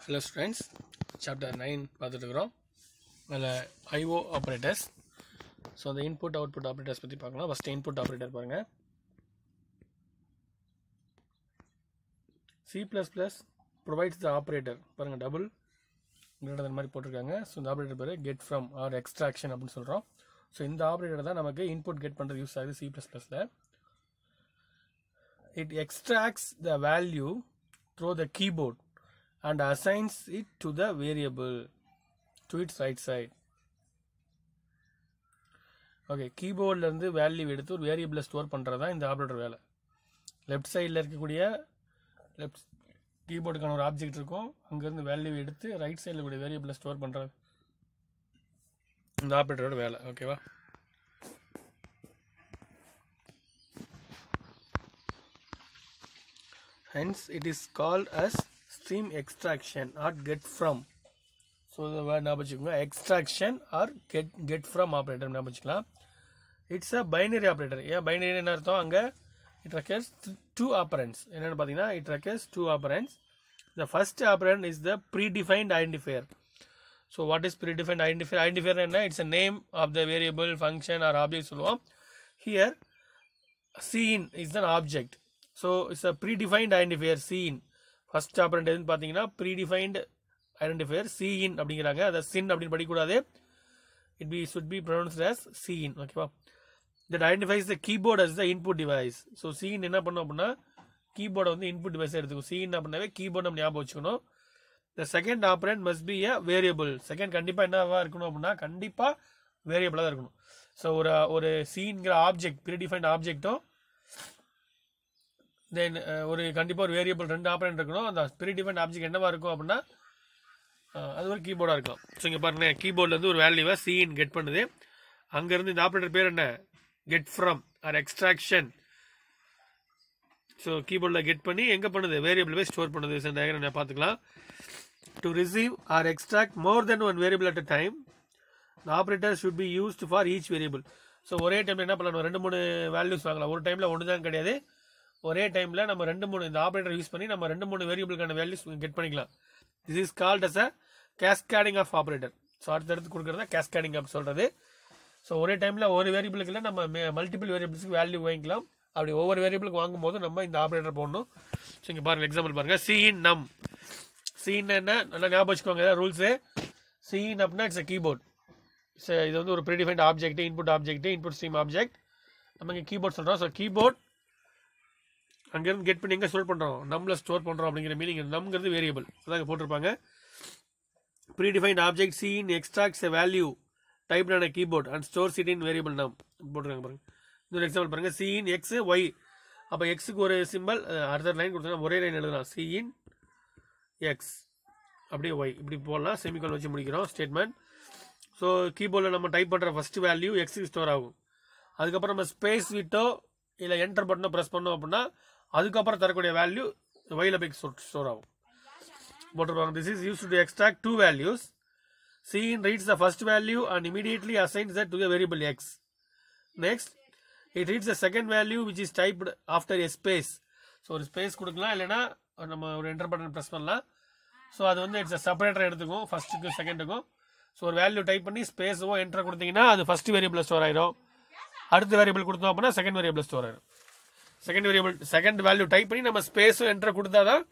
Hello students, chapter 9 பார்த்துட்டு இருக்கிறோம். அதில் IO operators. ஸோ அந்த இன்புட் அவுட்புட் ஆப்ரேட்டர்ஸ் பற்றி பார்க்கலாம். ஃபஸ்ட்டு இன்புட் ஆப்ரேட்டர் பாருங்கள். C++ provides the operator பாருங்கள், டபுள் கிரேட்டர் தன் மாதிரி போட்டிருக்காங்க. ஸோ இந்த ஆப்ரேட்டர் பேர் கெட் ஃப்ரம் ஆர் எக்ஸ்ட்ராக்ஷன் அப்படின்னு சொல்கிறோம். ஸோ இந்த ஆப்ரேட்டர் தான் நமக்கு இன்புட் கெட் பண்ணுறது யூஸ் ஆகுது C++ல. It extracts the value through the keyboard and assigns it to the variable to its right side. Okay, கீபோர்டில் இருந்து வேல்யூ எடுத்து ஒரு வேரியபிளை ஸ்டோர் பண்ணுறது தான் இந்த ஆப்ரேட்டர் வேலை. லெஃப்ட் சைடில் இருக்கக்கூடிய லெஃப்ட் கீபோர்டுக்கான ஒரு ஆப்ஜெக்ட் இருக்கும், அங்கேருந்து வேல்யூ எடுத்து ரைட் சைடில் கூடிய வேரியபிளை ஸ்டோர் பண்ணுறது இந்த ஆப்ரேட்டரோட வேலை. ஓகேவா? Hence it is called as stream extraction or get from. So the word ஞாபகம் வச்சுக்கோங்க, extraction or get from operator ஞாபகம் வச்சுக்கலாம். It's a binary operator. ஏன் binary என்ன அர்த்தம்? அங்கே it requires two operands. என்னென்னு பார்த்தீங்கன்னா it requires two operands. The first operand is the predefined identifier. So what is predefined identifier? Identifier என்ன? It's a name of the variable, function or object சொல்லுவோம். Here cin is an object. So it's a predefined identifier cin. First operand எதுன்னு பார்த்தீங்கன்னா predefined identifier cin அப்படிங்கிறாங்க. அதை sin அப்படின்னு படிக்கக்கூடாது. Should be pronounced as cin. ஓகேவா? That identifies the keyboard as the input device. So cin என்ன பண்ணும் அப்படின்னா கீபோர்டை வந்து இன்புட் டிவைஸாக எடுத்துக்கும். cin அப்படின்னாவே கீபோர்டு நம்ம ஞாபகம் வச்சுக்கணும். The second operand must be a variable. Second கண்டிப்பாக என்னவா இருக்கணும் அப்படின்னா கண்டிப்பாக வேரியபிளாக தான் இருக்கணும். ஸோ ஒரு cங்கிற ஆப்ஜெக்ட் ப்ரீடிஃபைன்ட் ஆப்ஜெக்டும் தென் ஒரு கண்டிப்பாக ஒரு வேரியபிள் ரெண்டு ஆப்ரண்ட் இருக்கணும். அந்த ப்ரீடிஃபைன்ட் ஆப்ஜெக்ட் என்னவா இருக்கும் அப்படின்னா அது ஒரு கீபோர்டாக இருக்கலாம். ஸோ இங்கே பாருங்கள், கீபோர்ட்லேருந்து ஒரு வேல்யூவை சின் கெட் பண்ணுது. அங்கேருந்து இந்த ஆப்ரேட்டர் பேர் என்ன? Get from or extraction. So கீபோர்டில் கெட் பண்ணி எங்கே பண்ணுது? வேரியபிள் போய் ஸ்டோர் பண்ணுது. இந்த டயக்ராம் பார்த்துக்கலாம். To receive or extract more than one variable at a time, the operator should be used for each variable. So ஒரே டைமில் என்ன பண்ணலாம்? ரெண்டு மூணு வேல்யூஸ் வாங்கலாம். ஒரு டைமில் ஒன்று தான் கிடையாது, ஒரே டைமில் நம்ம ரெண்டு மூணு இந்த ஆப்ரேட்டர் யூஸ் பண்ணி நம்ம ரெண்டு மூணு வேரியபிளுக்கான வேல்யூஸ் கெட் பண்ணிக்கலாம். This is called as a cascading of operator. So அடுத்தடுத்து கொடுக்குறதா கேஸ்கேடிங் ஆப் சொல்கிறது. ஸோ ஒரே டைமில் ஒரு வேரியபிளுக்கு இல்லை, நம்ம மல்டிபிள் வேரியபிள்ஸுக்கு வேல்யூ வாங்கிக்கலாம். அப்படி ஒவ்வொரு வேரியபிளுக்கு வாங்கும்போது நம்ம இந்த ஆப்ரேட்டர் போடணும். ஸோ இங்கே பாருங்கள், எக்ஸாம்பிள் பாருங்கள். சின் நம். சின் என்ன நல்லா ஞாபகம் வச்சுக்கோங்க ரூல்ஸு. சின் அப்படின்னா இட்ஸ் அ கீபோர்ட். ஸோ இது வந்து ஒரு predefined object, input stream object. நம்ம இங்கே கீபோர்ட் சொல்கிறோம். ஸோ கீபோர்ட் அங்கேருந்து கெட் பண்ணி எங்கே ஸ்டோர் பண்ணுறோம்? நம்மள ஸ்டோர் பண்ணுறோம் அப்படிங்கிற மீனிங். நம்ங்கிறது வேரியபிள் அதான் போட்டிருப்பாங்க. Predefined object cin extracts a value type on keyboard and store it in variable நம் போட்டிருக்காங்க. பாருங்க, இன்னொரு எக்ஸாம்பிள் பாருங்கள். Cin x y. அப்போ எக்ஸுக்கு ஒரு சிம்பிள், அடுத்த லைன் கொடுத்தா ஒரே லைன் எழுதலாம். சின் எக்ஸ் அப்படியே ஒய் இப்படி போடலாம். செமிகால் வச்சு முடிக்கிறோம் ஸ்டேட்மெண்ட். ஸோ கீபோர்டில் நம்ம டைப் பண்ணுற ஃபஸ்ட் வேல்யூ எக்ஸுக்கு ஸ்டோர் ஆகும். அதுக்கப்புறம் நம்ம ஸ்பேஸ் விட்டோ இல்லை என்டர் பட்டனோ ப்ரெஸ் பண்ணோம் அப்படின்னா அதுக்கப்புறம் தரக்கூடிய வேல்யூ ஒய்ல போய் ஸ்டோர் ஆகும் போட்டிருப்பாங்க. This is used to extract two values. Cin reads the first value and immediately assigns that to the variable x. Next it reads the second value which is typed after a space. So ஒரு space கொடுக்கலாம், இல்லைன்னா நம்ம ஒரு enter button press பண்ணலாம். So அது வந்து it's separator எடுத்துக்கும் ஃபர்ஸ்ட்டுக்கும் செகண்டுக்கும். ஸோ ஒரு வேல்யூ டைப் பண்ணி ஸ்பேஸோ என்டர் கொடுத்தீங்கன்னா அது ஃபர்ஸ்ட் வேரியபிள் ஸ்டோர் ஆயிடும். அடுத்த வேரியபிள் கொடுத்தோம் அப்படின்னா செகண்ட் வேரியபிள் ஸ்டோர் ஆயிடும். செகண்ட் வேல்யூ டைப் பண்ணி நம்ம ஸ்பேஸும் என்டர் கொடுத்தா தான்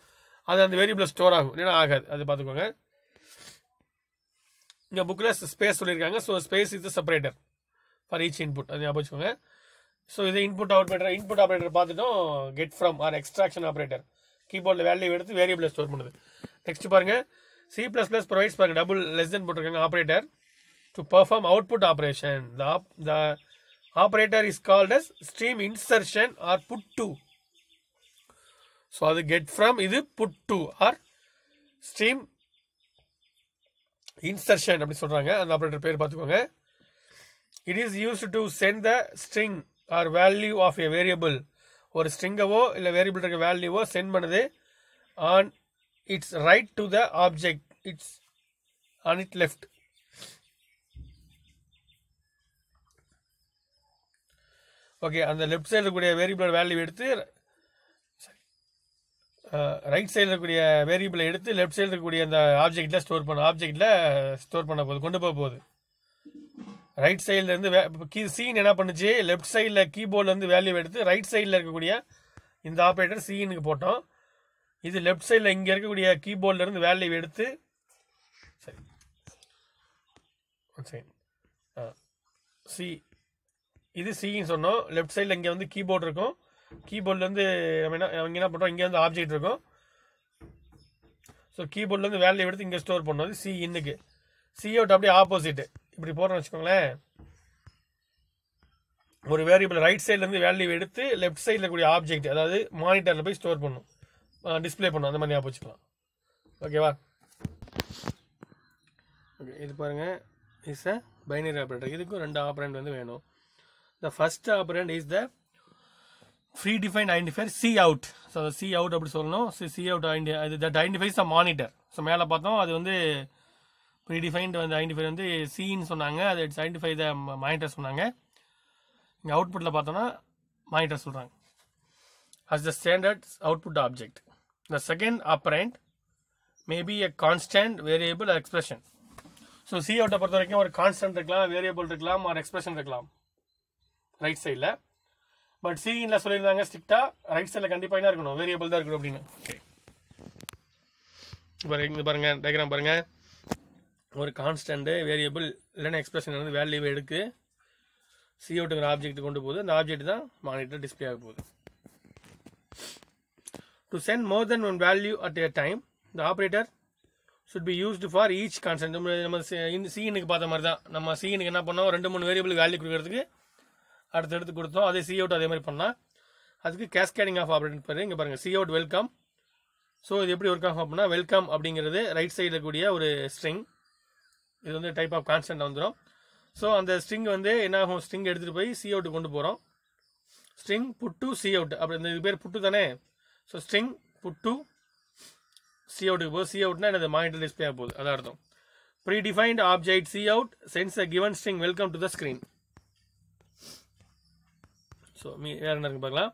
அது அந்த வேரியபிள் ஸ்டோர் ஆகும், இல்லைன்னா ஆகாது. அது பார்த்துக்கோங்க. இங்கே புக்கில் ஸ்பேஸ் சொல்லியிருக்காங்க. So space is separator for each input, அது ஞாபகம் வச்சுக்கோங்க. ஸோ இது இன்புட் ஆப்ரேட்டர் பார்த்துட்டோம். Get from or extraction operator கீபோர்டில் வேல்யூ எடுத்து வேரியபிளை ஸ்டோர் பண்ணுது. நெக்ஸ்ட் பாருங்க, C++ ப்ரொவைட்ஸ் பாருங்க டபுள் லெஸ் தென் போட்டிருக்காங்க operator to perform output operation. The operator is called as stream insertion or put to. So அது get from, இது put to or stream insertion அப்படி சொல்றாங்க. அந்த ஆபரேட்டர் பேர் பார்த்துக்கோங்க. It is used to send the string or value of a variable. ஒரு ஸ்ட்ரிங்கவோ இல்லை variable இருக்க வேல்யூவோ சென்ட் பண்ணுது on its right to the object, it's on its left. Okay, அந்த லெஃப்ட் சைடில் இருக்கக்கூடிய வேரியபிள் வேல்யூ எடுத்து ரைட் சைடில் இருக்கக்கூடிய வேரியபிளை எடுத்து லெஃப்ட் சைடில் இருக்கக்கூடிய அந்த ஆப்ஜெக்டில் ஸ்டோர் பண்ண போகுது, கொண்டு போக போகுது. ரைட் சைடில் இருந்து சீன் என்ன பண்ணுச்சு, லெஃப்ட் சைடில் கீபோர்ட்லேருந்து வேல்யூ எடுத்து ரைட் சைடில் இருக்கக்கூடிய இந்த ஆப்ரேட்டர் சீனுக்கு போட்டோம். இது லெஃப்ட் சைடில் இங்கே இருக்கக்கூடிய கீபோர்ட்லேருந்து வேல்யூ எடுத்து சி இது சின்னு சொன்னோம். லெஃப்ட் சைடில் இங்கே வந்து கீபோர்டு இருக்கும். கீபோர்ட்லேருந்து அவங்க என்ன பண்ணுறோம், இங்கே வந்து ஆப்ஜெக்ட் இருக்கும். ஸோ கீபோர்ட்லேருந்து வேல்யூ எடுத்து இங்கே ஸ்டோர் பண்ணோம். சி இன்னுக்கு சி அவுட் அப்படியே ஆப்போசிட் இப்படி போகிறோம்னு வச்சுக்கோங்களேன். ஒரு வேரியபிள் ரைட் சைட்லேருந்து வேல்யூ எடுத்து லெஃப்ட் சைடில் இருக்கக்கூடிய ஆப்ஜெக்ட், அதாவது மானிட்டரில் போய் ஸ்டோர் பண்ணும், டிஸ்பிளே பண்ணும். அந்த மாதிரி ஞாபகம் வச்சுக்கலாம். ஓகேவா? ஓகே, இது பாருங்கள், இஸ் அ பைனரி ஆப்ரேட்டர். இதுக்கும் 2 ஆப்ரண்ட் வந்து வேணும். The first operand is the free defined identifier C out. So C out அப்படி சொல்லணும். சி அவுட் அது that identifies a monitor. So மேலே பார்த்தோம், அது வந்து ப்ரீ டிஃபைன்ட் வந்து ஐடென்டிஃபையர் வந்து சின்னு சொன்னாங்க, அது இட்ஸ் ஐடென்டிஃபை த மானிட்டர் சொன்னாங்க. இங்கே அவுட்புட்டில் பார்த்தோன்னா மானிட்டர் சொல்கிறாங்க as the standard output object. The second operand may be a constant, variable or expression. So C அவுட்டை பொறுத்த வரைக்கும் ஒரு கான்ஸ்டன்ட் இருக்கலாம், வேரியபிள் இருக்கலாம், ஒரு எக்ஸ்பிரஷன் இருக்கலாம் ரைட் சைடில். பட் சியில் சொல்லியிருந்தாங்க ஸ்ட்ரிக்டாக ரைட் சைடில் கண்டிப்பாக என்ன இருக்கணும், வேரியபிள் தான் இருக்கணும் அப்படின்னு. இங்கே பாருங்கள், டயக்ராம் பாருங்கள். ஒரு கான்ஸ்டன்ட், வேரியபிள் இல்லைன்னா எக்ஸ்பிரஷன் வந்து வேல்யூவை எடுக்கு சி அவுட்டுங்கிற ஆப்ஜெக்ட் கொண்டு போகுது. அந்த ஆப்ஜெக்ட் தான் மானிட்டர் டிஸ்பிளே ஆக போகுது. To send more than one value at a time, the operator should be used for each constant. நம்ம சீனுக்கு பார்த்த மாதிரி தான். நம்ம சீனுக்கு என்ன பண்ணோம், 2-3 வேரியபிள் வேல்யூ கொடுக்கறதுக்கு அடுத்தடுத்து கொடுத்தோம். அதே சி அவுட் அதே மாதிரி பண்ணலாம். அதுக்கு கேஸ்கேடிங் ஆஃப் ஆப்ரேட்டர் பாருங்க. இங்கே பாருங்கள், சி அவுட் வெல்கம். ஸோ இது எப்படி ஒர்க் ஆகும் அப்படின்னா, வெல்கம் அப்படிங்கிறது ரைட் சைடில் கூடிய ஒரு ஸ்ட்ரிங். இது வந்து டைப் ஆஃப் கான்ஸ்டன்ட் வந்துடும். ஸோ அந்த ஸ்ட்ரிங் வந்து என்ன ஆகும், ஸ்ட்ரிங் எடுத்துகிட்டு போய் சி அவுட்டு கொண்டு போகிறோம். String put to C out. அப்படி இந்த இது பேர் புட்டு தானே. So string put to C அவுட்டுக்கு போகுது. சி அவுட்னா எனது மானிட்டர் டிஸ்பிளே ஆக போகுது, அதான் அர்த்தம். Predefined object cout sends a given string welcome to the screen. So வேறு என்ன இருக்கு பார்க்கலாம்.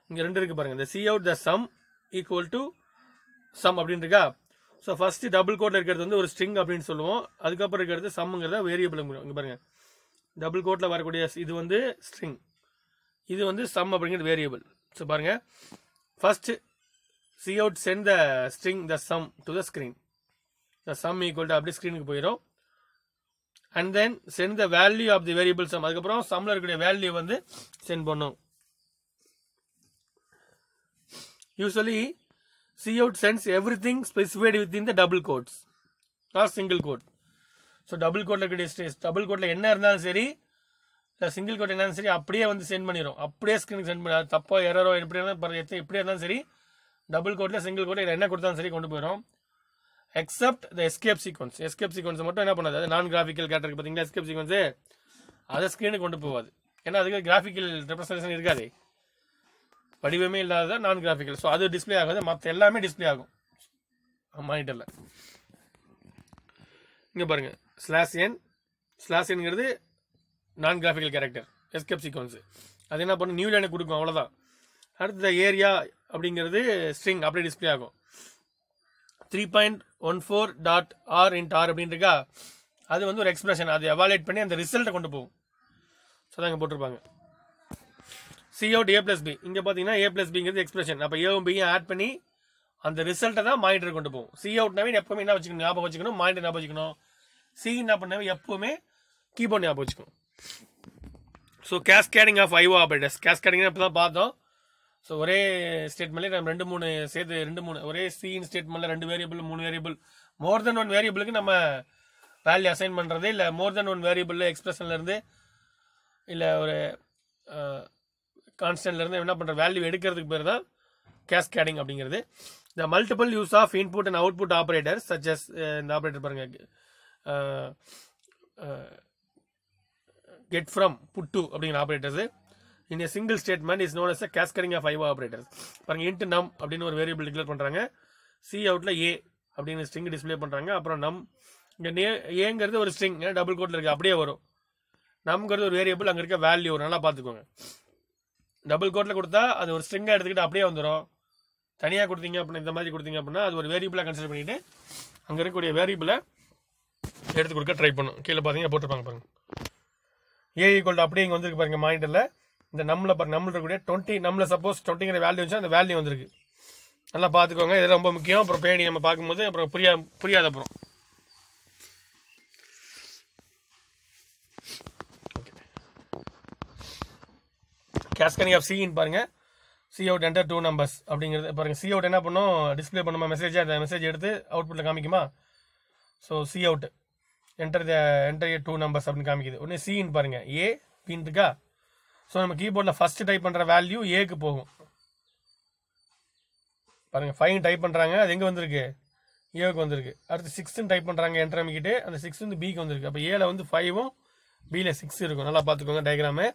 இங்கே 2 இருக்கு பாருங்கள். இந்த cout the sum equal to sum அப்படின்னு இருக்கா. ஸோ ஃபர்ஸ்ட் டபுள் கோட்டில் இருக்கிறது வந்து ஒரு ஸ்ட்ரிங் அப்படின்னு சொல்லுவோம். அதுக்கப்புறம் இருக்கிறது சம்ங்கிறத வேரியபிள். இங்கே பாருங்கள், டபுள் கோட்டில் வரக்கூடிய இது வந்து ஸ்ட்ரிங், இது வந்து சம் அப்படிங்கிறது வேரியபிள். ஸோ பாருங்கள், first cout send the string the sum to the screen. The sum equal to அப்படி ஸ்க்ரீனுக்கு போயிடும். And then send the value of the variable sum. அதுக்கப்புறம் சம்மில் இருக்கக்கூடிய வேல்யூ வந்து சென்ட் பண்ணும். Usually cout sends everything specified within the double quotes or single quote. So double கோட்டில் இருக்கக்கூடிய டபுள் கோட்டில் என்ன இருந்தாலும் சரி, இல்லை சிங்கிள் கோட் என்ன சரி, அப்படியே வந்து சென்ட் பண்ணிடும். அப்படியே ஸ்க்ரீனுக்கு சென்ட் பண்ணி, தப்போ எரரோ எப்படியா இருந்தாலும் சரி, டபுள் கோட்டில் சிங்கிள் கோட்டில் என்ன கொடுத்தாலும் சரி கொண்டு போயிடும். Except the escape sequence. Escape sequence மட்டும் என்ன பண்ணாது, அது நான் கிராஃபிக்கல் கேரக்டருக்கு பார்த்தீங்கன்னா எஸ்கேப் சீக்வன்ஸு அதை ஸ்க்ரீனுக்கு கொண்டு போகாது. ஏன்னா அதுக்கு கிராஃபிக்கல் ரெப்ரசன்டேஷன் இருக்காது, வடிவமே இல்லாத நான் கிராஃபிக்கல். ஸோ அது டிஸ்பிளே ஆகாது, மற்ற எல்லாமே டிஸ்பிளே ஆகும் மானிட்டரில். இங்கே பாருங்கள், ஸ்லாஷ் என்கிறது நான் கிராஃபிக்கல் கேரக்டர், எஸ்கேப் சீக்வன்ஸு. அது என்ன பண்ணும், நியூ லைனை கொடுக்கும், அவ்வளோதான். அடுத்த ஏரியா அப்படிங்கிறது ஸ்ட்ரிங் அப்படியே டிஸ்பிளே ஆகும். 3.14.r × r அப்படின்னு இருக்கா, அது வந்து ஒரு எக்ஸ்பிரஷன். அதை எவாலுவேட் பண்ணி அந்த ரிசல்ட்டை கொண்டு போகும். ஸோ தான் இங்கே போட்டிருப்பாங்க. C out a + b. இங்கே பார்த்தீங்கன்னா a + bங்கிறது எக்ஸ்பிரஷன். அப்போ ஏவும் பியும் ஆட் பண்ணி அந்த ரிசல்ட்டை தான் மானிட்டர் கொண்டு போகும். சி அவுட்னாவே எப்பவுமே என்ன வச்சுக்கணும், ஞாபகம் வச்சுக்கணும், மானிட்டர் ஞாபகம் வச்சுக்கணும். சி என்ன பண்ணாவே எப்பவுமே கீபோர்ட் ஞாபகம் வச்சுக்கணும். So cascading of IO operators. Cascading இப்போ தான் பார்த்தோம். ஸோ ஒரே ஸ்டேட்மெண்ட்லேயே நம்ம 2-3 சேர்த்து 2-3 ஒரே சீன் ஸ்டேட்மெண்ட்டில் 2 வேரியபிள் 3 வேரியபிள் மோர் தென் 1 வேரியபிளுக்கு நம்ம வேல்யூ அசைன் பண்ணுறது, இல்லை மோர் தென் 1 வேரியபிள் எக்ஸ்பிரஷன்லேருந்து இல்லை ஒரு கான்ஸ்டன்ட்லேருந்து என்ன பண்ணுற வேல்யூ எடுக்கிறதுக்கு பேர் தான் கேஸ்கேடிங் அப்படிங்கிறது. The multiple use of input and output operators such as, இந்த ஆப்ரேட்டர் பாருங்கள், கெட் ஃப்ரம், புட் டு அப்படிங்கிற operators in a single statement is known as a cascading of IO operators. பாருங்க, int num அப்படின்னு ஒரு variable declare பண்ணுறாங்க. C அவுட்டில் a அப்படின்னு string display பண்ணுறாங்க. அப்புறம் நம் இங்கே ஏங்கிறது ஒரு ஸ்ட்ரிங் டபுள் கோட்டில் இருக்குது, அப்படியே வரும். நம்ங்கிறது ஒரு வேரியபிள், அங்கே இருக்க வேல்யூ நல்லா பார்த்துக்கோங்க. டபுள் கோட்டில் கொடுத்தா அது ஒரு ஸ்ட்ரிங்காக எடுத்துக்கிட்டு அப்படியே வந்துடும். தனியாக கொடுத்தீங்க அப்படின்னா இந்த மாதிரி கொடுத்தீங்க அப்படின்னா அது ஒரு வேரியபிளாக கன்சிடர் பண்ணிவிட்டு அங்கே இருக்கக்கூடிய வேரியபிளை எடுத்து கொடுக்க ட்ரை பண்ணும். கீழே பார்த்தீங்கன்னா போட்டிருப்பாங்க பாருங்கள். ஏ ஈக்குவல் அப்படியே இங்கே வந்துருக்கு பாருங்கள் மானிட்டரில். இந்த நம்மளை பாருங்கள், நம்மள இருக்கக்கூடிய 20 நம்மளை சப்போஸ் 20ங்கிற வேல்யூ வந்துச்சா அந்த வேல்யூ வந்துருக்கு. நல்லா பார்த்துக்கோங்க, இதெல்லாம் ரொம்ப முக்கியம். அப்புறம் பேடி நம்ம பார்க்கும்போது அப்புறம் புரியாத அப்புறம். கேஸ்கனிங் ஆஃப் சின்னு பாருங்கள். சி அவுட் என்டர் 2 நம்பர்ஸ் அப்படிங்கிறது பாருங்கள். சி அவுட் என்ன பண்ணும், டிஸ்பிளே பண்ணுமா மெசேஜ், அந்த மெசேஜ் எடுத்து அவுட்புட்டில் காமிக்குமா. So C out enter 2 numbers அப்படின்னு காமிக்குது. உடனே சின்னு பாருங்கள், ஏ பின்னு இருக்கா. ஸோ நம்ம கீபோர்டில் ஃபஸ்ட்டு டைப் பண்ணுற வேல்யூ ஏக்கு போகும் பாருங்கள். 5 டைப் பண்ணுறாங்க, அது எங்கே வந்திருக்கு, ஏவுக்கு வந்திருக்கு. அடுத்து 6 டைப் பண்ணுறாங்க என்டர் அமைக்கிட்டு, அந்த 6 வந்து பிக்கு வந்திருக்கு. அப்போ ஏல வந்து 5ம் பியில் 6 இருக்கும். நல்லா பார்த்துக்கோங்க டயக்ராமு.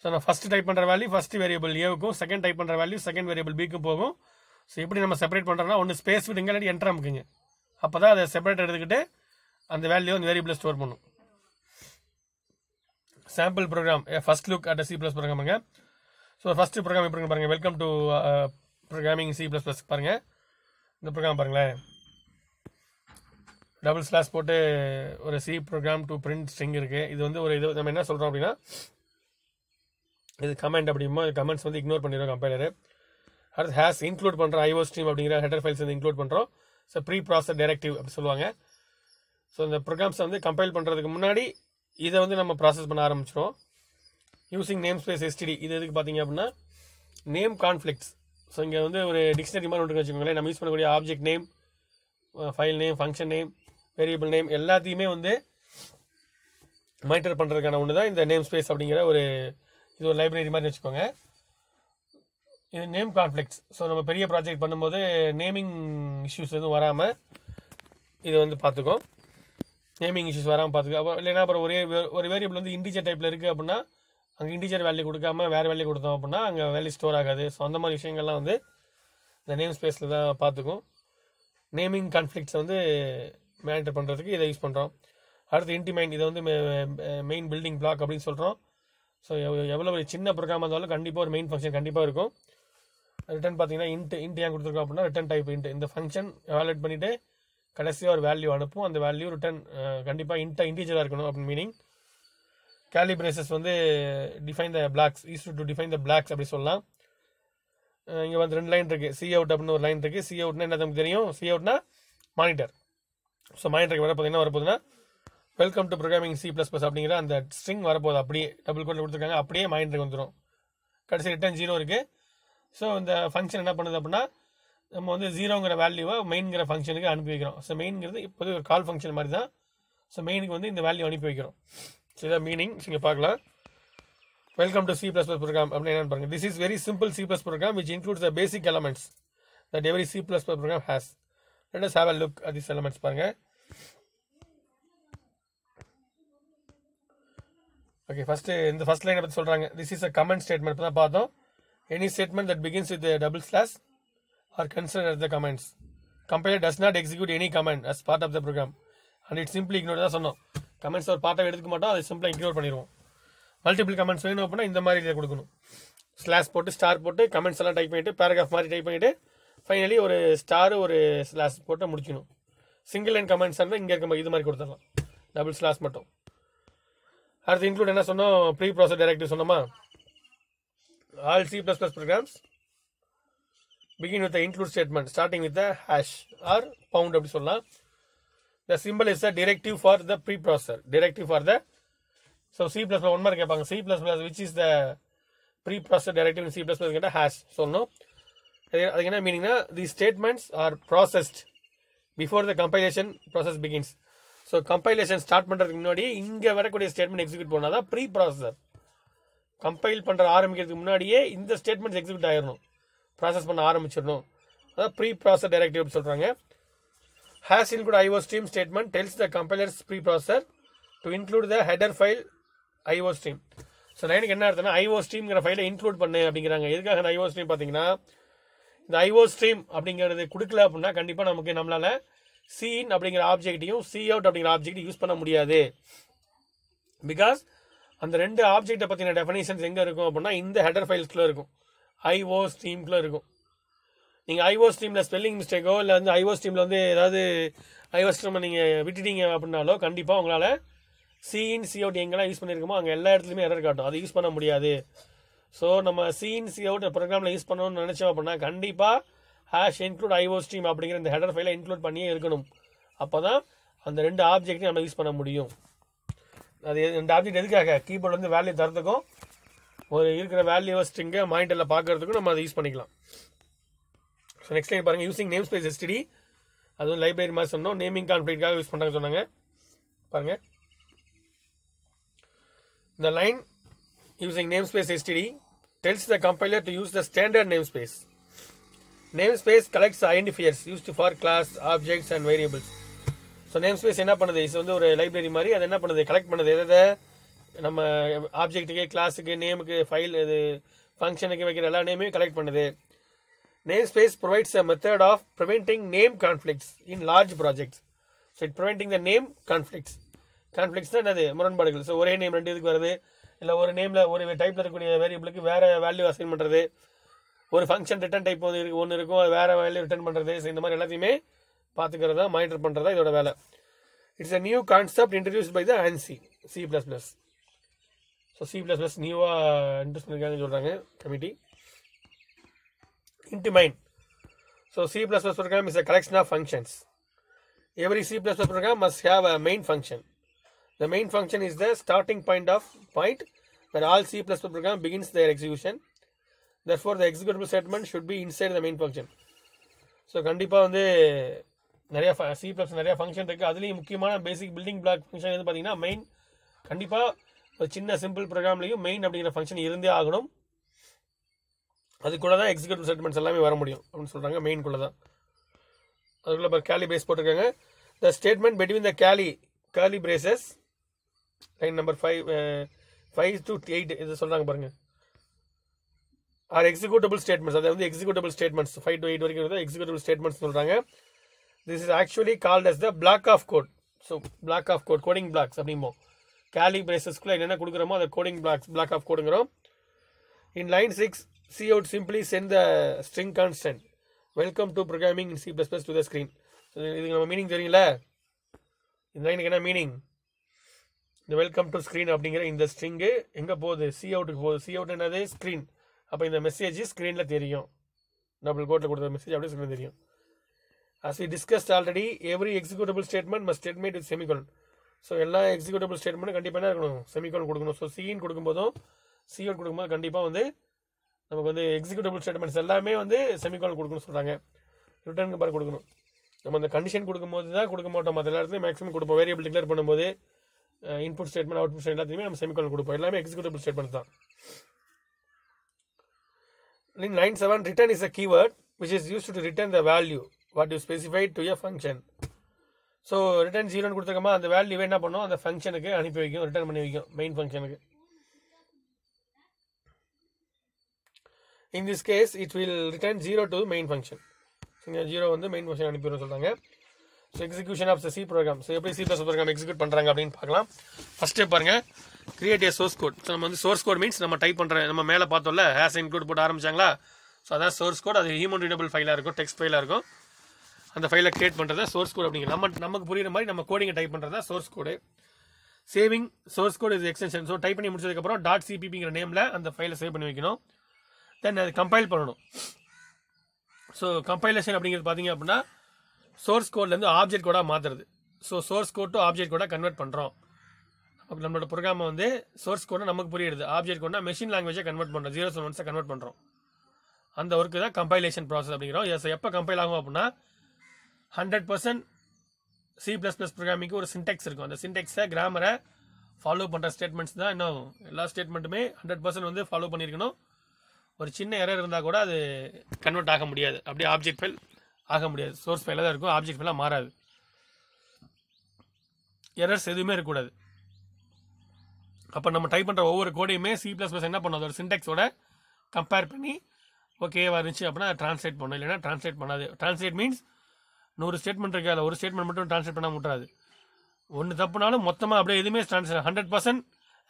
ஸோ நான் ஃபஸ்ட்டு டைப் பண்ணுற வேல்யூ ஃபஸ்ட்டு வேரியபிள் ஏவுக்கும், செகண்ட் டைப் பண்ணுற வேல்யூ செகண்ட் வேரியபிள் பிக்கும் போகும். ஸோ எப்படி நம்ம செப்பரேட் பண்ணுறோம்னா, ஒன்று ஸ்பேஸ் விடுங்க, இல்லாட்டி என்டர் அமைக்குங்க. அப்போ தான் அதை செப்பரேட் எடுத்துக்கிட்டு அந்த வேல்யூ அந்த வேரியபிளை ஸ்டோர் பண்ணும். Sample program first look at C++ ப்ரோக்ராமுங்க. ஸோ ஃபஸ்ட்டு ப்ரோக்ராம் எப்படி பாருங்கள். வெல்கம் டு ப்ரோக்ராமிங் C++ பாருங்கள். இந்த ப்ரோக்ராம் பாருங்களேன். டபுள் ஸ்லாஷ் போட்டு ஒரு C program to print string இருக்குது. இது வந்து ஒரு இது நம்ம என்ன சொல்கிறோம் அப்படின்னா, இது கமெண்ட் அப்படிமோ கமெண்ட்ஸ் வந்து இக்னோர் பண்ணிடுவோம் கம்பைலரு. அடுத்து ஹேஸ் இன்க்ளூட் பண்ணுறோம் IO ஸ்ட்ரீம் அப்படிங்கிற ஹெடர் ஃபைல்ஸ் வந்து இன்க்ளூட் பண்ணுறோம். ஸோ ப்ரீ ப்ராசஸ் டைரக்டிவ் அப்படி சொல்லுவாங்க. ஸோ இந்த ப்ரோக்ராம்ஸ் வந்து கம்பைல் பண்ணுறதுக்கு முன்னாடி இதை வந்து நம்ம ப்ராசஸ் பண்ண ஆரம்பிச்சிடும். யூசிங் நேம் ஸ்பேஸ் STD இது எதுக்கு பார்த்தீங்க அப்படின்னா நேம் கான்ஃப்ளிக்ட்ஸ். ஸோ இங்கே வந்து ஒரு டிக்ஷனரி மாதிரி ஒன்று வச்சுக்கோங்களேன். நம்ம யூஸ் பண்ணக்கூடிய object name, file name, function name, variable name எல்லாத்தையுமே வந்து மானிட்டர் பண்ணுறதுக்கான ஒன்று தான் இந்த நேம் ஸ்பேஸ் அப்படிங்கிற ஒரு இது ஒரு லைப்ரரி மாதிரி வச்சுக்கோங்க. இது நேம் கான்ஃப்ளிக்ட்ஸ். ஸோ நம்ம பெரிய ப்ராஜெக்ட் பண்ணும்போது நேமிங் இஷ்யூஸ் எதுவும் வராமல் இதை வந்து பார்த்துக்கோம். நேமிங் இஷ்யூஸ் வராமல் பார்த்துக்கோ. அப்போ இல்லைன்னா அப்புறம் ஒரு வேரியபிள் வந்து இன்டிஜர் டைப்பில் இருக்குது அப்படின்னா அங்கே இன்டிஜர் வேல்யூ கொடுக்காம வேறு வேல்யூ கொடுத்தோம் அப்படின்னா அங்கே வேல்யூ ஸ்டோர் ஆகாது. ஸோ அந்த மாதிரி விஷயங்கள்லாம் வந்து இந்த நேம் ஸ்பேஸில் தான் பார்த்துக்கும். நேமிங் கான்ஃப்ளிக்ட்ஸை வந்து மேனிட்டர் பண்ணுறதுக்கு இதை யூஸ் பண்ணுறோம். அடுத்து இன்டிமைன், இதை வந்து மெயின் பில்டிங் பிளாக் அப்படின்னு சொல்கிறோம். ஸோ எவ்வளோ ஒரு சின்ன ப்ரோக்ராம் இருந்தாலும் கண்டிப்பாக ஒரு மெயின் ஃபங்க்ஷன் கண்டிப்பாக இருக்கும். ரிட்டன் பார்த்தீங்கன்னா இன்ட் ஏன் கொடுத்துருக்கோம் அப்படின்னா ரிட்டன் டைப் இன்ட். இந்த ஃபங்க்ஷன் எவாலுவேட் பண்ணிவிட்டு கடைசியாக ஒரு வேல்யூ அனுப்பும். அந்த வேல்யூ ரிட்டன் கண்டிப்பாக இன்டீஜராக இருக்கணும் அப்படின்னு மீனிங். கேலி பிரேசஸ் வந்து define the blocks, use to define the blocks அப்படி சொல்லலாம். இங்கே வந்து 2 லைன் இருக்குது. சி அவுட் அப்படின்னு ஒரு லைன் இருக்குது. சி அவுட்னா என்ன நமக்கு தெரியும், சி அவுட்னா மானிட்டர். ஸோ மானிட்டருக்கு வரப்போது என்ன வரப்போகுதுன்னா வெல்கம் டு ப்ரோக்ராமிங் C++ அப்படிங்கிற அந்த ஸ்ட்ரிங் வரப்போகுது. அப்படியே டபுள் கோட்டில் கொடுத்துருக்காங்க, அப்படியே மானிட்டருக்கு வந்துடும். கடைசி ரிட்டன் 0 இருக்குது. ஸோ இந்த ஃபங்க்ஷன் என்ன பண்ணுது அப்படின்னா நம்ம வந்து 0ங்கிற வேல்யூவை மெயின்கிற ஃபங்க்ஷனுக்கு அனுப்பி வைக்கிறோம். ஸோ மெயின்ங்கிறது இப்போது ஒரு கால் ஃபங்க்ஷன் மாதிரி தான். ஸோ மெயினுக்கு வந்து இந்த வேல்யூ அனுப்பி வைக்கிறோம். ஸோ இதான் மீனிங். இங்கே பார்க்கலாம். வெல்கம் டு C++ ப்ரோக்ராம் அப்படின்னு என்னென்னு பாருங்கள். This is very simple C++ program which includes the basic elements that every C++ program has. Let us have a look at these elements பாருங்கள். Okay, இந்த first லைனை பற்றி சொல்கிறாங்க. This is a comment statement. இப்போ தான் பார்த்தோம். Any statement that begins with double slash R considered as the comments. Compiler does not execute any command as part of the program and it simply ignore தான் சொன்னோம். Comments ஒரு பார்ட்டாக எடுத்துக்க மாட்டோம், அதை சிம்பிளாக இக்னோர் பண்ணிடுவோம். மல்டிபிள் கமெண்ட்ஸ் வேணும் அப்படின்னா இந்த மாதிரி இதை கொடுக்கணும். ஸ்லாஷ் போட்டு ஸ்டார் போட்டு கமெண்ட்ஸ் எல்லாம் டைப் பண்ணிவிட்டு பேராகிராஃப் மாதிரி டைப் பண்ணிவிட்டு ஃபைனலி ஒரு ஸ்டார் ஒரு ஸ்லாஷ் போட்டு முடிக்கணும். சிங்கிள் லைன் கமெண்ட்ஸ் இருந்தால் இங்கே இருக்க இது மாதிரி கொடுத்துடலாம், டபுள் ஸ்லாஷ் மட்டும். அடுத்து இன்க்ளூட் என்ன சொன்னோம், ப்ரீ ப்ராசஸ் டைரக்டிவ் சொன்னோமா. All C++ programs begin with the include statement starting with the hash or pound அப்படி சொல்லலாம். The symbol is a directive for the preprocessor. Directive for the so C++ one மாதிரி கேட்பாங்க. C++ which is the preprocessor directive in C++ கேட்டால் hash சொல்லணும். அதுக்கு என்ன மீனிங்னா these statements are processed before the compilation process begins. So compilation start பண்ணுறதுக்கு முன்னாடி இங்கே வரக்கூடிய ஸ்டேட்மெண்ட் எக்ஸிக்யூட் பண்ணால் தான் ப்ரீ ப்ராசஸர். கம்பைல் பண்ணுற ஆரம்பிக்கிறதுக்கு முன்னாடியே இந்த ஸ்டேட்மெண்ட்ஸ் எக்ஸிக்யூட் ஆகிடணும், ப்ராசஸ் பண்ண ஆரம்பிச்சிடணும். அதான் ப்ரீ ப்ராசஸ் டைரக்டிவ் சொல்கிறாங்க. Hash include IO stream statement tells the compilers preprocessor to include the header file IO stream. So லைனுக்கு என்ன அர்த்தம்னா IO ஸ்ட்ரீம்ங்கிற ஃபைலை இன்க்ளூட் பண்ணு அப்படிங்கிறாங்க. எதுக்காக அந்த IO ஸ்ட்ரீம் பார்த்தீங்கன்னா இந்த IO ஸ்ட்ரீம் அப்படிங்கிறது கொடுக்கல அப்படின்னா கண்டிப்பாக நமக்கு நம்மளால் சிஇன் அப்படிங்கிற ஆப்ஜெக்டையும் சி அவுட் அப்படிங்கிற ஆப்ஜெக்டையும் யூஸ் பண்ண முடியாது. பிகாஸ் அந்த ரெண்டு ஆப்ஜெக்டை பற்றின டெஃபினேஷன்ஸ் எங்கே இருக்கும் அப்படின்னா இந்த ஹெடர் ஃபைல்ஸ்குள்ளே இருக்கும், IO ஸ்ட்ரீம்குள்ளே இருக்கும். நீங்கள் ஐஓ ஸ்ட்ரீமில் ஸ்பெல்லிங் மிஸ்டேக்கோ இல்லை வந்து ஐஓ ஸ்ட்ரீமில் வந்து ஏதாவது ஐஓ ஸ்ட்ரீமை நீங்கள் விட்டுட்டீங்க அப்படின்னாலோ கண்டிப்பாக உங்களால் சிஇன் சிஅவுட் எங்கெல்லாம் யூஸ் பண்ணியிருக்கோமோ அங்கே எல்லா இடத்துலையுமே எரர் காட்டும். அது யூஸ் பண்ண முடியாது. ஸோ நம்ம சிஇன் சிஅவுட் ப்ரோக்ராமில் யூஸ் பண்ணணும்னு நினச்சோம் அப்படின்னா கண்டிப்பாக ஹேஷ் இன்க்ளூட் ஐஓ ஸ்ட்ரீம் அப்படிங்கிற இந்த ஹெடர் ஃபைலை இன்க்ளூட் பண்ணியே இருக்கணும். அப்போ தான் அந்த 2 ஆப்ஜெக்ட்டையும் நம்ம யூஸ் பண்ண முடியும். அது இந்த ஆப்ஜெக்ட் எதுக்காக கீபோர்ட் வந்து வேல்யூ தரத்துக்கும் ஒரு இருக்கிற வேல்யூ ஸ்ட்ரிங்கை மானிட்டரில் பார்க்கறதுக்கும் நம்ம அதை யூஸ் பண்ணிக்கலாம். ஸோ நெக்ஸ்ட் லைன் பாருங்கள், யூசிங் நேம் ஸ்பேஸ் எஸ்டிடி. அதுவும் லைப்ரரி மாதிரி சொன்னோம், நேமிங் கான்ஃபிளிக்ட்காக யூஸ் பண்ணுறாங்க சொன்னாங்க. பாருங்கள், இந்த line using namespace std tells the compiler to use the standard namespace. Namespace collects identifiers used for class, objects and variables. So namespace என்ன பண்ணுது, இது வந்து ஒரு லைப்ரரி மாதிரி. அது என்ன பண்ணுது, கலெக்ட் பண்ணுது எதை நம்ம ஆப்ஜெக்ட்டுக்கு, கிளாஸுக்கு, நேமுக்கு, ஃபைல், இது ஃபங்க்ஷனுக்கு வைக்கிற எல்லா நேமையும் கலெக்ட் பண்ணுது. Namespace provides a method of preventing name conflicts in large projects. So it preventing the name conflicts. Conflicts தான் என்னது, முரண்பாடுகள். ஸோ ஒரே நேம் 2 இதுக்கு வருது, இல்லை ஒரு நேமில் ஒரு டைப்பில் இருக்கக்கூடிய வேரியபிளுக்கு வேறு வேல்யூ அசைன் பண்ணுறது, ஒரு ஃபங்க்ஷன் ரிட்டர்ன் டைப் ஒன்று இருக்கும், அது வேறு வேல்யூ ரிட்டர்ன் பண்ணுறது. ஸோ இந்த மாதிரி எல்லாத்தையுமே பார்த்துக்கிறதா, மானிட்டர் பண்ணுறதா இதோட வேலை. It's a new concept introduced by the ANSI C++. So C++ நியூவாக இன்ட்ரடியூஸ் பண்ணியிருக்காங்கன்னு சொல்கிறாங்க committee. Into main. So C++ program is a collection of functions. Every C++ program must have a main function. The main function is the starting point where all C++ program begins their execution. Therefore, the executable statement should be inside the main function. So, கண்டிப்பாக வந்து நிறைய C++ நிறைய function இருக்குது. அதுலேயும் முக்கியமான பேசிக் building block function எது பார்த்தீங்கன்னா main. கண்டிப்பாக ஒரு சின்ன சிம்பிள் ப்ரோக்ராம்லேயும் மெயின் அப்படிங்கிற ஃபங்க்ஷன் இருந்தே ஆகணும். அதுக்குள்ளே தான் எக்ஸிக்யூட்டிவ் ஸ்டேட்மெண்ட்ஸ் எல்லாமே வர முடியும் அப்படின்னு சொல்கிறாங்க. மெயின்குள்ளே தான். அதுக்குள்ளே இப்போ கேலி பிரேஸ் போட்டிருக்காங்க. த ஸ்டேட்மெண்ட் பிட்வீன் த கேலி பிரேசஸ் லைன் நம்பர் 5 to 8 இது சொல்கிறாங்க பாருங்கள். Are executable statements. அதை வந்து எக்ஸிக்யூட்டபிள் ஸ்டேட்மெண்ட்ஸ் 5 to 8 வரைக்கும் எக்ஸிக்யூட்டபிள் ஸ்டேட்மெண்ட்ஸ் சொல்கிறாங்க. This is actually called as the block of code. So block of code, coding blocks அப்படிம்போம். Curly பிரேசஸ்க்குள்ளே என்னென்ன கொடுக்குறோமோ அதை கோடிங் பிளாக் ஆஃப் கோடுங்கிறோம். In line 6, cout simply send the string constant welcome to programming in C++ to the screen. இதுக்கு நம்ம meaning தெரியல. இந்த லைனுக்கு என்ன மீனிங், இந்த வெல்கம் டு ஸ்க்ரீன் அப்படிங்கிற இந்த ஸ்ட்ரிங்கு எங்கே போகுது, coutக்கு போகுது. cout என்னது, ஸ்க்ரீன். அப்போ இந்த மெசேஜ் ஸ்க்ரீனில் தெரியும். டபுள் கோட்டில் கொடுத்த மெசேஜ் அப்படியே ஸ்க்ரீன் தெரியும். as we discussed already, every executable statement must terminate with semicolon. So எல்லா எக்ஸிக்யூட்டபிள் ஸ்டேட்மெண்ட்டும் கண்டிப்பாக என்ன இருக்கணும், செமிகோலன் கொடுக்கணும். ஸோ சிஇன் கொடுக்கும்போதும் cout கொடுக்கும்போது கண்டிப்பாக வந்து நமக்கு வந்து எக்ஸிக்யூட்டபிள் ஸ்டேட்மெண்ட்ஸ் எல்லாமே வந்து செமிகோலன் கொடுக்கணும்னு சொல்கிறாங்க. ரிட்டர்னுக்கு பாரு கொடுக்கணும். நம்ம அந்த கண்டிஷன் கொடுக்கும்போது தான் கொடுக்க மாட்டோம், மற்ற எல்லாத்தையும் மேக்ஸிமம் கொடுப்போம். வேரியபிள் டிக்ளேர் பண்ணும்போது இன்புட் ஸ்டேட்மெண்ட், அவுட்புட் ஸ்டேட்மெண்ட் எல்லாத்தையுமே நம்ம செமிகோலன் கொடுப்போம். எல்லாமே எக்ஸிக்யூட்டபிள் ஸ்டேட்மெண்ட் தான். In line 7, return is a keyword which is used to return the value what you specified to a function. So return 0 கொடுத்துருக்கோமா, அந்த வேல்யூவை என்ன பண்ணோம், அந்த ஃபங்க்ஷனுக்கு அனுப்பி வைக்கும், ரிட்டர்ன் பண்ணி வைக்கும், மெயின் ஃபங்க்ஷனுக்கு. In this case, it will return 0 to main function. So, 0 வந்து main function அனுப்பிடுறோம் சொல்றாங்க. So, execution of the C program. So, எப்படி C++ program execute பண்றாங்க அப்படின்னு பார்க்கலாம். First step பாருங்க, create a source code. So, நம்ம வந்து source code means நம்ம டைப் பண்ற, நம்ம மேலே பார்த்தோம்ல has include போட்டு ஆரம்பிச்சாங்களா. ஸோ அதான் source code. அது human readable ஃபைலாக இருக்கும், டெக்ஸ்ட் ஃபைலாக இருக்கும். அந்த ஃபைலை கிரியேட் பண்ணுறதா source code அப்படிங்கிற. நமக்கு புரியுற மாதிரி நம்ம கோடிங்கை டைப் பண்ணுறதா source code. Saving source code is extension. So type பண்ணி முடிச்சதுக்கப்புறம் .cppங்கிற நேமில் அந்த ஃபைலை சேவ் பண்ணி வைக்கணும். தென் அது கம்பைல் பண்ணணும். ஸோ கம்பைலேஷன் அப்படிங்கிறது பார்த்தீங்க அப்படின்னா சோர்ஸ் கோட்லேருந்து ஆப்ஜெக்ட் கோடாக மாற்றுறது. So source code to object கோடாக கன்வெர்ட் பண்ணுறோம். அப்போ நம்மளோட ப்ரோக்ராமை வந்து சோர்ஸ் கோடை நமக்கு புரியுது, ஆப்ஜெக்ட் கோட்னா மெஷின் லாங்குவேஜை கன்வெர்ட் பண்ணுறோம், 0s and 1s கன்வெர்ட் பண்ணுறோம். அந்த ஒர்க்கு தான் கம்பைலேஷன் ப்ராசஸ் அப்படிங்கிறோம். எப்போ கம்பைல் ஆகும் அப்படின்னா 100% C++ ப்ரோக்ராமிங்க்கு ஒரு சின்டெக்ஸ் இருக்கும். அந்த சின்டெக்ஸை, கிராமரை ஃபாலோ பண்ணுற ஸ்டேட்மெண்ட்ஸ் தான் இன்னும் எல்லா ஸ்டேட்மெண்ட்டுமே 100% வந்து ஃபாலோ பண்ணியிருக்கணும். ஒரு சின்ன எரர் இருந்தால் கூட அது கன்வெர்ட் ஆக முடியாது, அப்படியே ஆப்ஜெக்ட் ஃபைல் ஆக முடியாது. சோர்ஸ் ஃபைலாக தான் இருக்கும், ஆப்ஜெக்ட் ஃபைலாக மாறாது. எரர்ஸ் எதுவுமே இருக்கக்கூடாது. அப்போ நம்ம டைப் பண்ணுற ஒவ்வொரு கோடையுமே C++ என்ன பண்ணும், அதோட சின்டெக்ஸோட கம்பேர் பண்ணி ஓகேவா இருந்துச்சு அப்படின்னா ட்ரான்ஸ்லேட் பண்ணும், இல்லைன்னா ட்ரான்ஸ்லேட் பண்ணாது. ட்ரான்ஸ்லேட் மீன்ஸ் 100 ஸ்டேட்மெண்ட் இருக்குது, அதில் ஒரு ஸ்டேட்மெண்ட் மட்டும் ட்ரான்ஸ்லேட் பண்ண முட்டாது. ஒன்று தப்புனாலும் மொத்தமாக அப்படியே எதுவுமே ட்ரான்ஸ்லேட் 100%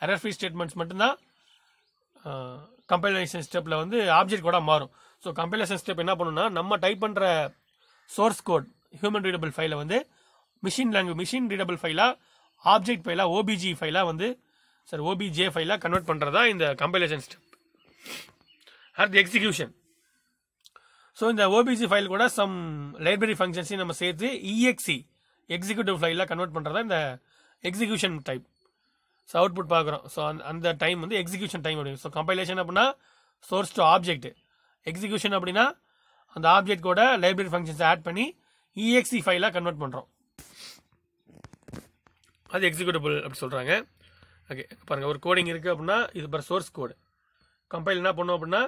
எரர் ஃப்ரீ ஸ்டேட்மெண்ட்ஸ் மட்டும்தான் கம்பைலேஷன் ஸ்டெப்பில் வந்து ஆப்ஜெக்ட் கூட மாறும். ஸோ கம்பைலேஷன் ஸ்டெப் என்ன பண்ணணும்னா நம்ம டைப் பண்ணுற சோர்ஸ் கோட் ஹியூமன் ரீடபிள் ஃபைலை வந்து மிஷின் ரீடபிள் ஃபைலாக ஆப்ஜெக்ட் ஃபைலாக ஓபிஜி ஃபைலாக வந்து ஓபிஜே ஃபைலாக கன்வெர்ட் பண்ணுறதா இந்த கம்பைலேஷன் ஸ்டெப். அடுத்து எக்ஸிக்யூஷன். ஸோ இந்த ஓபிஜி ஃபைல் கூட சம் லைப்ரரி ஃபங்க்ஷன்ஸையும் நம்ம சேர்த்து இஎக்ஸி எக்ஸிக்யூட்டிவ் ஃபைலாக கன்வெர்ட் பண்ணுறதா இந்த எக்ஸிக்யூஷன் டைப். ஸோ அவுட்புட் பார்க்குறோம். ஸோ அந்த டைம் வந்து எக்ஸிக்யூஷன் டைம் அப்படிங்க. ஸோ கம்பைலேஷன் அப்படின்னா சோர்ஸ் டு ஆப்ஜெக்ட், எக்ஸிக்யூஷன் அப்படின்னா அந்த ஆப்ஜெக்ட் கூட லைப்ரரி ஃபங்க்ஷன்ஸை ஆட் பண்ணி இஎக்ஸி ஃபைலாக கன்வெர்ட் பண்ணுறோம். அது எக்ஸிக்யூட்டபிள் அப்படி சொல்கிறாங்க. ஓகே பாருங்கள், ஒரு கோடிங் இருக்குது அப்படின்னா இது பாரு சோர்ஸ் கோடு. கம்பைல் என்ன பண்ணோம் அப்படின்னா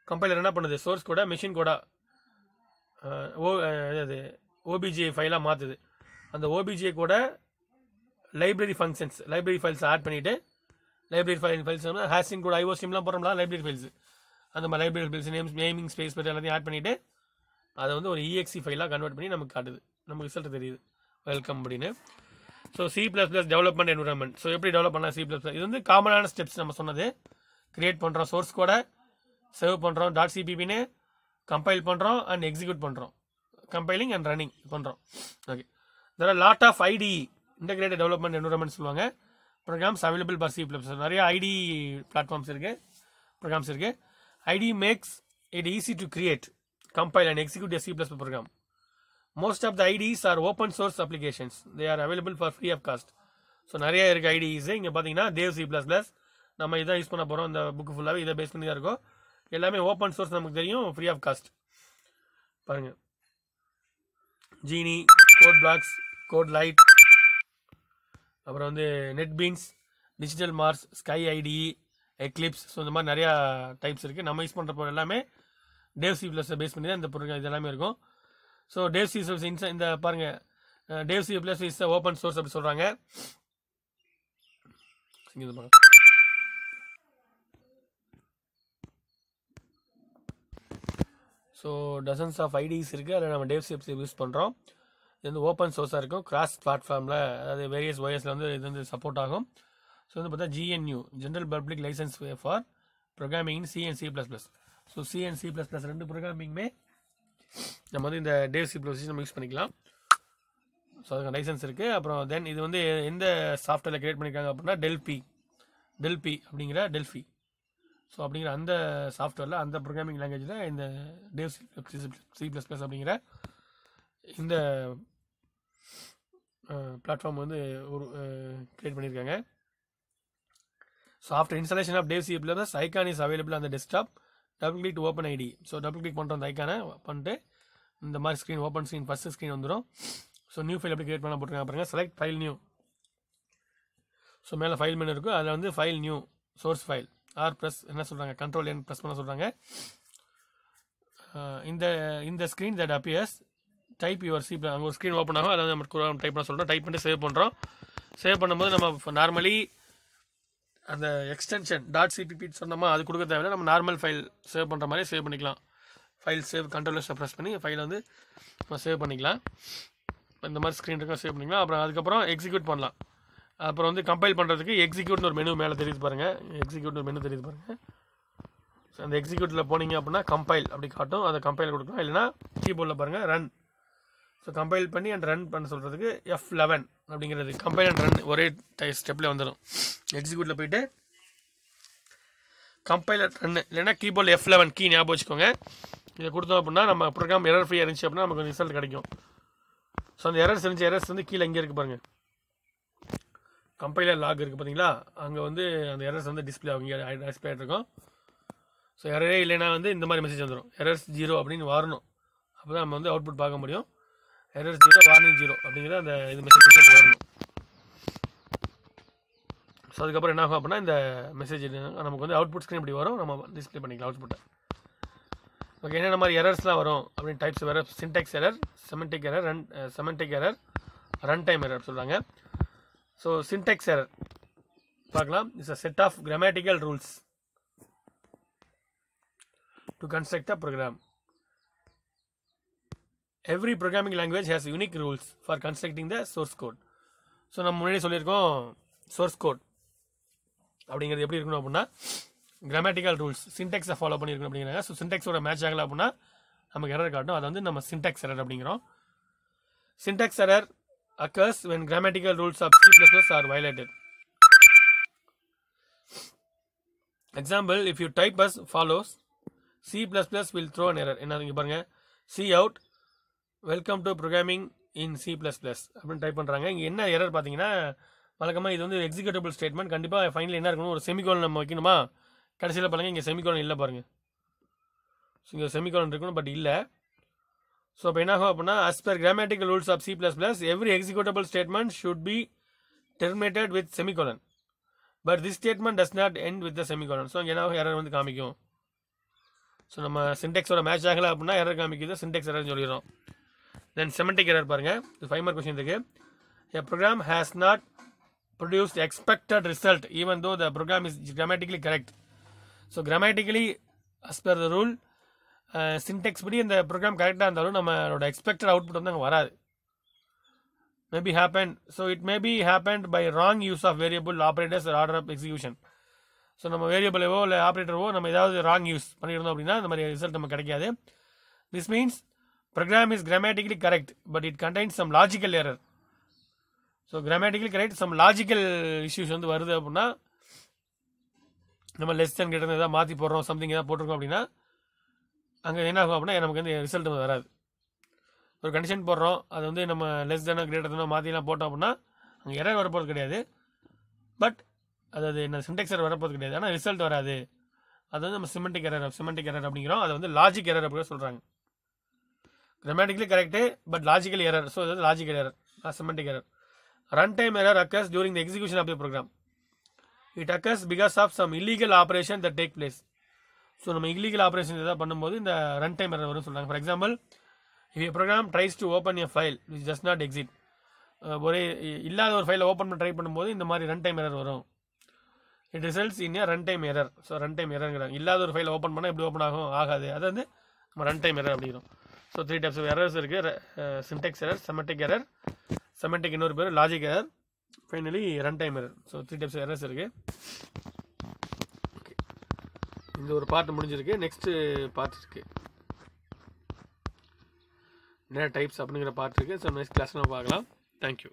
கம்பைலர் என்ன பண்ணுது, சோர்ஸ் கோட மிஷின் கோட ஓபிஜே ஃபைலாக மாற்றுது. அந்த ஓபிஜே கூட லைப்ரரி ஃபைல்ஸ் ஆட் பண்ணிவிட்டு லைப்ரரி ஃபைல்ஸ் ஹேஷிங் கூட ஐஓஸ்டிம்லாம் போகிறோம்னா லைப்ரரி ஃபைல்ஸ் அந்த மாதிரி லைப்ரரி ஃபைல்ஸ் நேமிங் ஸ்பேஸ் பற்றி எல்லாத்தையும் ஆட் பண்ணிவிட்டு அதை வந்து ஒரு இஎக்ஸி ஃபைலாக கன்வெர்ட் பண்ணி நமக்கு காட்டுது, நமக்கு ரிசல்ட் தெரியுது வெல்கம் அப்படின்னு. So C++ development environment. So எப்படி டெவலப் பண்ணலாம் C++? இது வந்து காமனான ஸ்டெப்ஸ் நம்ம சொன்னது. கிரியேட் பண்ணுறோம் சோர்ஸ் கோட, சேவ் பண்ணுறோம் .cppன்னு, கம்பைல் பண்ணுறோம் அண்ட் எக்ஸிக்யூட் பண்ணுறோம், கம்பைலிங் அண்ட் ரன்னிங் பண்ணுறோம். Okay, there are lot of IDE integrated development environment சொல்லுவாங்க. Programs available for C++. நிறைய IDE பிளாட்ஃபார்ம்ஸ் இருக்குது, ப்ரோக்ராம்ஸ் இருக்குது. IDE makes it easy to create, compile and execute a C++ program. Most of the IDEs are open source applications. They are available for free of cost. So நிறைய இருக்குது IDEs. இங்கே பார்த்தீங்கன்னா Dev C++, நம்ம இதான் use பண்ண போகிறோம். இந்த book ஃபுல்லாகவே இதை பேஸ் பண்ணி தான் இருக்கும். எல்லாமே ஓப்பன் சோர்ஸ், நமக்கு தெரியும், ஃப்ரீ ஆஃப் காஸ்ட். பாருங்கள், ஜீனி, கோட் பிளாக்ஸ், கோட் லைட், அப்புறம் வந்து NetBeans, Digital Mars, Sky IDE, Eclipse. So இந்த மாதிரி நிறையா டைப்ஸ் இருக்குது. நம்ம யூஸ் பண்ணுற எல்லாமே டேவ் C++ பேஸ் பண்ணி தான் இந்த ப்ரோக்ராம் இது எல்லாமே இருக்கும். ஸோ டேவ் C++ இந்த பாருங்கள், Dave C++ is open source அப்படி சொல்கிறாங்க. ஸோ டசன்ஸ் ஆஃப் IDEs இருக்குது. அதில் நம்ம டேவ் C++ யூஸ் பண்ணுறோம். இது வந்து ஓப்பன் சோர்ஸாக இருக்கும். கிராஸ் பிளாட்ஃபார்மில், அதாவது வேரியஸ் OSல வந்து இது வந்து சப்போர்ட் ஆகும். ஸோ வந்து பார்த்தா GNU general public licence for programming in C and C++. So C and C++ ரெண்டு ப்ரோக்ராமிங்குமே நம்ம வந்து இந்த டேவ் C++ நம்ம யூஸ் பண்ணிக்கலாம். ஸோ அதுக்கு லைசன்ஸ் இருக்குது. அப்புறம் தென் இது வந்து எந்த சாஃப்ட்வேரில் கிரியேட் பண்ணியிருக்காங்க அப்படின்னா டெல்பி அப்படிங்கிற டெல்ஃபி. ஸோ அப்படிங்கிற அந்த சாஃப்ட்வேரில், அந்த ப்ரோக்ராமிங் லாங்குவேஜில் இந்த டேவ் C++ அப்படிங்கிற இந்த பிளாட்ஃபார்ம் வந்து ஒரு கிரியேட் பண்ணியிருக்காங்க. So after installation of Dev C++, icon is available அந்த desktop. Double click to open IDE. So double click பண்ணுற அந்த ஐக்கானை பண்ணிட்டு இந்த மாதிரி screen open screen first screen வந்துடும். ஸோ நியூ ஃபைல் எப்படி கிரியேட் பண்ண போட்டுருக்காங்க பாருங்கள். Select file new. ஸோ மேலே ஃபைல் மெனு இருக்கும், அதில் வந்து file new source file or plus என்ன சொல்கிறாங்க, Ctrl N ப்ரெஸ் பண்ண சொல்கிறாங்க. இந்த screen that appears type your C++. அங்கே ஒரு ஸ்க்ரீன் ஓப்பன் ஆகும், அதாவது நம்ம டைப் பண்ண சொல்கிறோம். டைப் பண்ணிட்டு சேவ் பண்ணுறோம். சேவ் பண்ணும்போது நம்ம நார்மலி அந்த எக்ஸ்டென்ஷன் .cpp சொன்னோமா, அது கொடுக்க தேவையில்லை. நம்ம நார்மல் ஃபைல் சேவ் பண்ணுற மாதிரி சேவ் பண்ணிக்கலாம். File save Ctrl S press பண்ணி ஃபைலை வந்து நம்ம சேவ் பண்ணிக்கலாம். இந்த மாதிரி ஸ்க்ரீன் இருக்கும், சேவ் பண்ணிக்கலாம். அப்புறம் அதுக்கப்புறம் எக்ஸிக்யூட் பண்ணலாம். அப்புறம் வந்து கம்பைல் பண்ணுறதுக்கு எக்ஸிக்யூட்னு ஒரு மெனு மேலே தெரியுது பாருங்கள். எக்ஸிக்யூட்னு ஒரு மெனு தெரியுது பாருங்கள். ஸோ அந்த எக்ஸிக்யூட்டில் போனீங்க அப்படின்னா கம்பைல் அப்படி காட்டும், அதை கம்பைல் கொடுக்கலாம். இல்லைனா கீபோர்டில் பாருங்கள் ரன். ஸோ கம்பைல் பண்ணி அண்ட் ரன் பண்ண சொல்கிறதுக்கு F11 அப்படிங்கிறது கம்பைல் அண்ட் ரன் ஒரே ஸ்டெப்பில் வந்துடும். எக்ஸிக்யூட்டில் போயிட்டு கம்பைல் அண்ட் ரன், இல்லைனா கீபோர்டில் F11 கீ ஞாபகம் வச்சுக்கோங்க. இதை கொடுத்தோம் அப்படின்னா நம்ம ப்ரோக்ராம் எரர் ஃப்ரீயாக இருந்துச்சு அப்படின்னா நமக்கு ரிசல்ட் கிடைக்கும். ஸோ அந்த எரர்ஸ் வந்து கீழே இங்கே இருக்குது பாருங்கள், கம்பைலர் லாக் இருக்குது பார்த்தீங்களா, அங்கே வந்து அந்த எரர்ஸ் வந்து டிஸ்பிளே ஆகும், இங்கே டிஸ்பிளே ஆகிருக்கும். ஸோ எரரே இல்லைனா வந்து இந்த மாதிரி மெசேஜ் வந்துடும், எரர்ஸ் 0 அப்படின்னு வரணும். அப்போ தான் நம்ம வந்து அவுட்புட் பார்க்க முடியும். எரர்ஸ் 0 வார்னிங் 0 அப்படிங்கிற அந்த இது மெசேஜ் வரணும். ஸோ அதுக்கப்புறம் என்ன ஆகும் அப்படின்னா இந்த மெசேஜ் நமக்கு வந்து அவுட்புட் ஸ்க்ரீன் இப்படி வரும், நம்ம டிஸ்பிளே பண்ணிக்கலாம் அவுட்புட்டை. ஓகே, என்னென்ன மாதிரி எரர்ஸ்லாம் வரும் அப்படின்னு டைப்ஸ் வேறு, syntax error, semantic error, run time error சொல்கிறாங்க. ஸோ சின்டாக்ஸ் எரர் பார்க்கலாம். It's a set of grammatical rules to construct a program. Every programming language has unique rules for constructing the source code. So நம்ம முன்னாடி சொல்லியிருக்கோம் source code அப்படிங்கிறது எப்படி இருக்கணும் அப்படின்னா grammatical rules சின்டெக்ஸை follow பண்ணியிருக்கணும் அப்படிங்கிறாங்க. ஸோ சின்டெக்ஸோட மேட்ச் ஆகலை அப்படின்னா நமக்கு எரர் காட்டும். அதை வந்து நம்ம சின்டெக்ஸ் எரர் அப்படிங்கிறோம். Sintex error occurs when grammatical rules of C++ are violated. Example, if you type as follows, C++ will throw an error. என்ன இங்க பாருங்க, C out, welcome to programming in C++ அப்படின்னு டைப் பண்ணுறாங்க. இங்கே என்ன எரர் பார்த்தீங்கன்னா, வழக்கமாக இது வந்து எக்ஸிக்யூட்டபிள் ஸ்டேட்மெண்ட். கண்டிப்பாக ஃபைனல் என்ன இருக்கணும், ஒரு செமிகோலன் நம்ம வைக்கணுமா, கடைசியில் பாருங்கள் இங்கே செமிகோலன் இல்லை பாருங்கள். ஸோ இங்கே செமிகோலன் இருக்கணும், பட் இல்லை. ஸோ இப்போ என்ன ஆகும் அப்படின்னா, as per grammatical rules of C++, every executable statement should be terminated with semicolon. But this statement does not end with the semicolon. So இங்கே என்ன ஆகும், எரர் வந்து காமிக்கும். ஸோ நம்ம சின்டெக்ஸோட மேட்ச் ஆகலை அப்படின்னா எரர் காமிக்குது, சின்டெக்ஸ் எரர்னு சொல்லிடுறோம். தென் செமண்டிக் எரர் பாருங்கள், இது 5 மார்க் கொஸ்டின் இருக்குது. A program has not produced expected result even though the program is grammatically correct. So grammatically as per the rule, Sintex படி இந்த ப்ரோக்ராம் கரெக்டாக இருந்தாலும் நம்மளோட எக்ஸ்பெக்டட் அவுட்புட் வந்து அங்கே வராது. Maybe happen. So it maybe happened by wrong use of variable, operators, order of execution. So நம்ம வேரியபிளவோ இல்லை ஆப்ரேட்டரவோ நம்ம ஏதாவது ராங் யூஸ் பண்ணியிருந்தோம் அப்படின்னா இந்த மாதிரி ரிசல்ட் நமக்கு கிடைக்காது. This means program is grammatically correct but it contains some logical error. So grammatically correct, some logical issues வந்து வருது அப்படின்னா, நம்ம லெஸ் தென் கிட்ட ஏதாவது மாற்றி போடுறோம், சம்திங் ஏதாவது போட்டிருக்கோம் அப்படின்னா அங்கே என்ன ஆகும் அப்படின்னா நமக்கு வந்து ரிசல்ட் வந்து வராது. ஒரு கண்டிஷன் போடுறோம், அது வந்து நம்ம லெஸ் தானோ கிரேட்டர் தானோ மாற்றிலாம் போட்டோம் அப்படின்னா அங்கே எரர் வரப்போகிறது கிடையாது. பட் அதாவது என்ன சின்டெக்ஸ் எரர் வரப்போகிறது கிடையாது, ஆனால் ரிசல்ட் வராது. அது வந்து நம்ம சிமெண்டிக் எரர் அப்படிங்கிறோம். அது வந்து லாஜிக் எரர் அப்படின்னு சொல்கிறாங்க. Grammatically correct but logical error. So இது வந்து logical error, semantic error. Runtime error occurs during the execution of the program. It occurs because of some illegal operation that take place. So நம்ம illegal operation எதாவது பண்ணும்போது இந்த run time error வரும்னு சொல்கிறாங்க. For example, if a program tries to open a file which does not exist, ஒரே இல்லாத ஒரு ஃபைலை ஓப்பன் பண்ண ட்ரை பண்ணும்போது இந்த மாதிரி ரன் டைம் எரர் வரும். It results in run time error. So run time எரர்ங்கிறாங்க. இல்லாத ஒரு ஃபைலை ஓப்பன் பண்ணால் எப்படி ஓப்பன் ஆகும், ஆகாது. அது வந்து நம்ம ரன் டைம் எரர் அப்படிங்கிறோம். ஸோ 3 types of errors இருக்குது. Sintex error, semantic error, semantic இன்னொரு பேர் logic error, finally run time error. So 3 types of errors இருக்குது. இந்த ஒரு பார்ட் முடிஞ்சிருக்கு. நெக்ஸ்ட் பார்ட் இருக்கு, என்ன டைப்ஸ் அப்படிங்கிற பார்ட் இருக்கு. ஸோ நெக்ஸ்ட் கிளாஸ் நம்ம பார்க்கலாம். தேங்க்யூ.